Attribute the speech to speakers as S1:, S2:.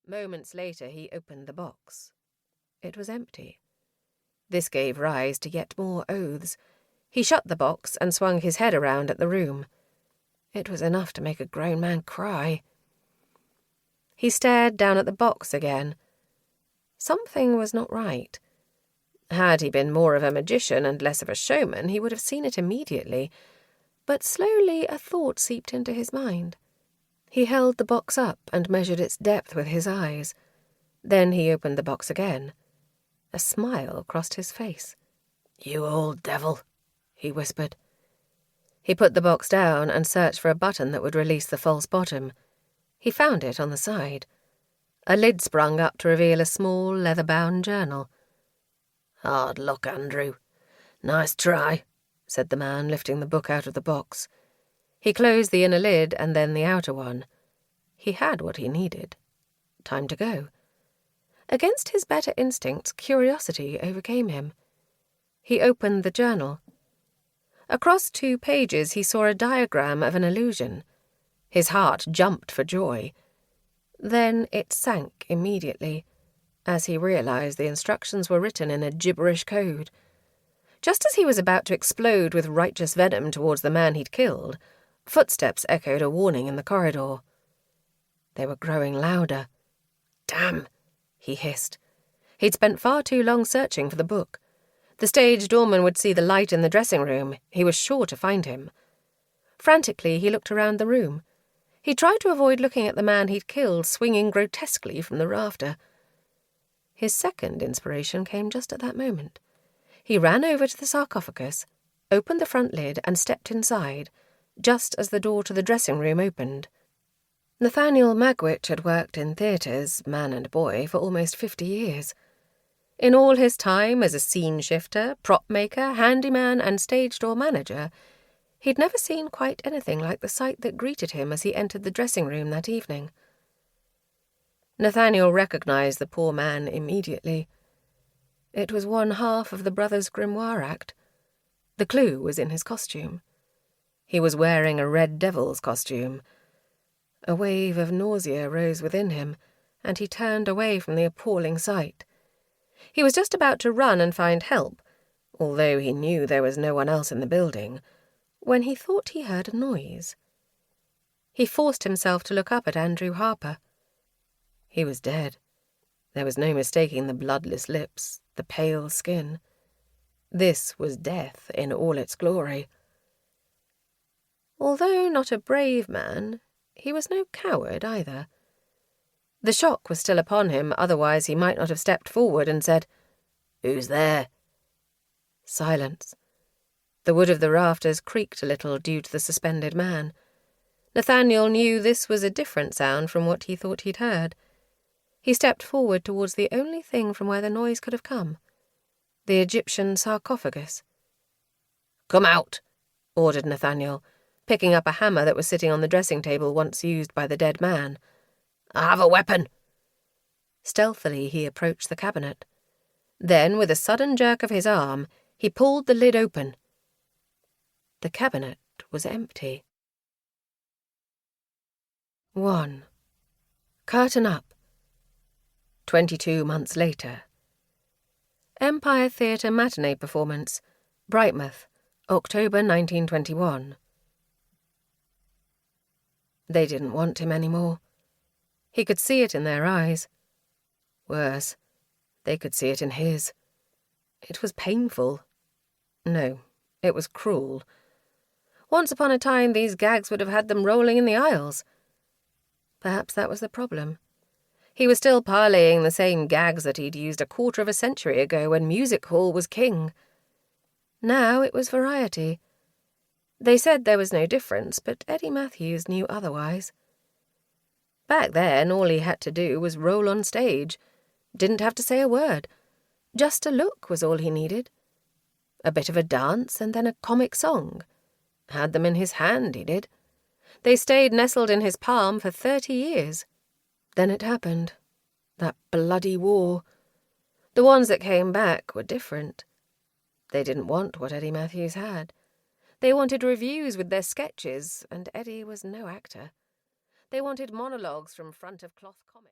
S1: Moments later he opened the box. It was empty. This gave rise to yet more oaths. He shut the box and swung his head around at the room. It was enough to make a grown man cry. He stared down at the box again. Something was not right. Had he been more of a magician and less of a showman, he would have seen it immediately, but slowly a thought seeped into his mind. He held the box up and measured its depth with his eyes. Then he opened the box again. A smile crossed his face. "You old devil," he whispered. He put the box down and searched for a button that would release the false bottom. He found it on the side. A lid sprung up to reveal a small, leather-bound journal. "Hard luck, Andrew. Nice try," said the man, lifting the book out of the box. He closed the inner lid and then the outer one. He had what he needed. Time to go. Against his better instincts, curiosity overcame him. He opened the journal. Across 2 pages he saw a diagram of an illusion. His heart jumped for joy. Then it sank immediately, as he realized the instructions were written in a gibberish code. Just as he was about to explode with righteous venom towards the man he'd killed, footsteps echoed a warning in the corridor. They were growing louder. "Damn," he hissed. He'd spent far too long searching for the book. The stage doorman would see the light in the dressing room. He was sure to find him. Frantically, he looked around the room. He tried to avoid looking at the man he'd killed swinging grotesquely from the rafter. His second inspiration came just at that moment. He ran over to the sarcophagus, opened the front lid and stepped inside, just as the door to the dressing room opened. Nathaniel Magwitch had worked in theatres, man and boy, for almost 50 years. In all his time as a scene shifter, prop maker, handyman and stage door manager, he'd never seen quite anything like the sight that greeted him as he entered the dressing room that evening. Nathaniel recognized the poor man immediately. It was one half of the Brothers Grimoire act. The clue was in his costume. He was wearing a red devil's costume. A wave of nausea rose within him, and he turned away from the appalling sight. He was just about to run and find help, although he knew there was no one else in the building, when he thought he heard a noise. He forced himself to look up at Andrew Harper. He was dead. There was no mistaking the bloodless lips, the pale skin. This was death in all its glory. Although not a brave man, he was no coward either. The shock was still upon him, otherwise he might not have stepped forward and said, "Who's there?" Silence. The wood of the rafters creaked a little due to the suspended man. Nathaniel knew this was a different sound from what he thought he'd heard. He stepped forward towards the only thing from where the noise could have come, the Egyptian sarcophagus. "Come out," ordered Nathaniel, picking up a hammer that was sitting on the dressing table once used by the dead man. "I have a weapon." Stealthily he approached the cabinet. Then, with a sudden jerk of his arm, he pulled the lid open. The cabinet was empty. 1. Curtain up. 22 months later. Empire Theatre matinee performance, Brightmouth, October 1921. They didn't want him anymore. He could see it in their eyes. Worse, they could see it in his. It was painful. No, it was cruel. Once upon a time these gags would have had them rolling in the aisles. Perhaps that was the problem. He was still parlaying the same gags that he'd used a quarter of a century ago when music hall was king. Now it was variety. They said there was no difference, but Eddie Matthews knew otherwise. Back then, all he had to do was roll on stage. Didn't have to say a word. Just a look was all he needed. A bit of a dance and then a comic song. Had them in his hand, he did. They stayed nestled in his palm for 30 years. Then it happened. That bloody war. The ones that came back were different. They didn't want what Eddie Matthews had. They wanted reviews with their sketches, and Eddie was no actor. They wanted monologues from front-of-cloth comics.